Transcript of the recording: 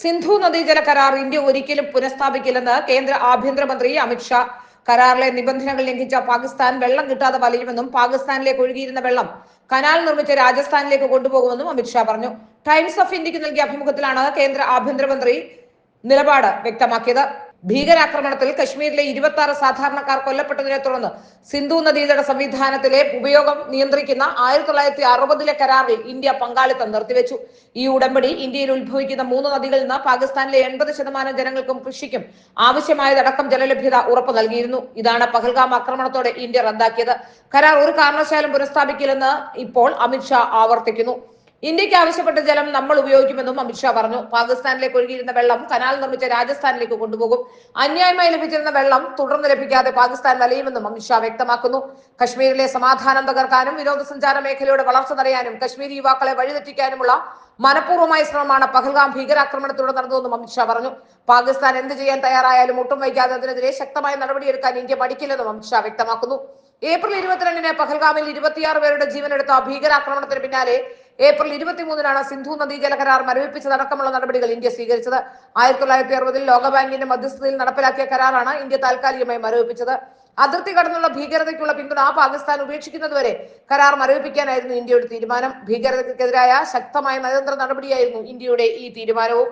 സിന്ധു നദീജല കരാർ ഇന്ത്യ ഒരിക്കലും പുനഃസ്ഥാപിക്കില്ലെന്ന് കേന്ദ്ര ആഭ്യന്തരമന്ത്രി അമിത്ഷാ. കരാറിലെ നിബന്ധനകൾ ലംഘിച്ച പാകിസ്ഥാൻ വെള്ളം കിട്ടാതെ വലയുമെന്നും പാകിസ്ഥാനിലേക്ക് ഒഴുകിയിരുന്ന വെള്ളം കനാൽ നിർമ്മിച്ച രാജസ്ഥാനിലേക്ക് കൊണ്ടുപോകുമെന്നും അമിത്ഷാ പറഞ്ഞു. ടൈംസ് ഓഫ് ഇന്ത്യക്ക് നൽകിയ അഭിമുഖത്തിലാണ് കേന്ദ്ര ആഭ്യന്തരമന്ത്രി നിലപാട് വ്യക്തമാക്കിയത്. ഭീകരാക്രമണത്തിൽ കശ്മീരിലെ 26 സാധാരണക്കാർ കൊല്ലപ്പെട്ടതിനെ തുടർന്ന് സിന്ധു നദീതട സംവിധാനത്തിലെ ഉപയോഗം നിയന്ത്രിക്കുന്ന 1960 കരാറിൽ ഇന്ത്യ പങ്കാളിത്തം നിർത്തിവെച്ചു. ഈ ഉടമ്പടി ഇന്ത്യയിൽ ഉത്ഭവിക്കുന്ന 3 നദികളിൽ നിന്ന് പാകിസ്ഥാനിലെ 80% ജനങ്ങൾക്കും കൃഷിക്കും ആവശ്യമായതടക്കം ജലലഭ്യത ഉറപ്പു നൽകിയിരുന്നു. ഇതാണ് പഹൽഗാം ആക്രമണത്തോടെ ഇന്ത്യ റദ്ദാക്കിയത്. കരാർ ഒരു കാരണവശാലും പുനഃസ്ഥാപിക്കില്ലെന്ന് ഇപ്പോൾ അമിത്ഷാ ആവർത്തിക്കുന്നു. ഇന്ത്യക്ക് ആവശ്യപ്പെട്ട ജലം നമ്മൾ ഉപയോഗിക്കുമെന്നും അമിത്ഷാ പറഞ്ഞു. പാകിസ്ഥാനിലേക്ക് ഒഴുകിയിരുന്ന വെള്ളം കനാൽ നിർമ്മിച്ച രാജസ്ഥാനിലേക്ക് കൊണ്ടുപോകും. അന്യായമായി ലഭിച്ചിരുന്ന വെള്ളം തുടർന്ന് ലഭിക്കാതെ പാകിസ്ഥാൻ വലയുമെന്നും അമിത്ഷാ വ്യക്തമാക്കുന്നു. കശ്മീരിലെ സമാധാനം തകർക്കാനും വിനോദസഞ്ചാര മേഖലയുടെ വളർച്ച തടയാനും കശ്മീരി യുവാക്കളെ വഴിതെറ്റിക്കാനുമുള്ള മനഃപൂർവ്വമായ ശ്രമമാണ് പഹൽഗാം ഭീകരാക്രമണത്തിലൂടെ നടന്നതെന്നും അമിത്ഷാ പറഞ്ഞു. പാകിസ്ഥാൻ എന്ത് ചെയ്യാൻ തയ്യാറായാലും ഒട്ടും വൈകാതെ അതിനെതിരെ ശക്തമായ നടപടിയെടുക്കാൻ ഇന്ത്യ മടിക്കില്ലെന്നും അമിത്ഷാ വ്യക്തമാക്കുന്നു. ഏപ്രിൽ 22-ന് പഹൽഗാമിൽ 26 പേരുടെ ജീവനെടുത്ത ഭീകരാക്രമണത്തിന് പിന്നാലെ ഏപ്രിൽ 23-നാണ് സിന്ധു നദീജല കരാർ മരവിപ്പിച്ചതടക്കമുള്ള നടപടികൾ ഇന്ത്യ സ്വീകരിച്ചത്. 1960-ൽ ലോകബാങ്കിന്റെ മധ്യസ്ഥതയിൽ നടപ്പിലാക്കിയ കരാറാണ് ഇന്ത്യ താൽക്കാലികമായി മരവിപ്പിച്ചത്. അതിർത്തി കടന്നുള്ള ഭീകരതയ്ക്കുള്ള പിന്തുണ പാകിസ്ഥാൻ ഉപേക്ഷിക്കുന്നതുവരെ കരാർ മരവിപ്പിക്കാനായിരുന്നു ഇന്ത്യയുടെ തീരുമാനം. ഭീകരതയ്ക്കെതിരായ ശക്തമായ നയതന്ത്ര നടപടിയായിരുന്നു ഇന്ത്യയുടെ ഈ തീരുമാനവും.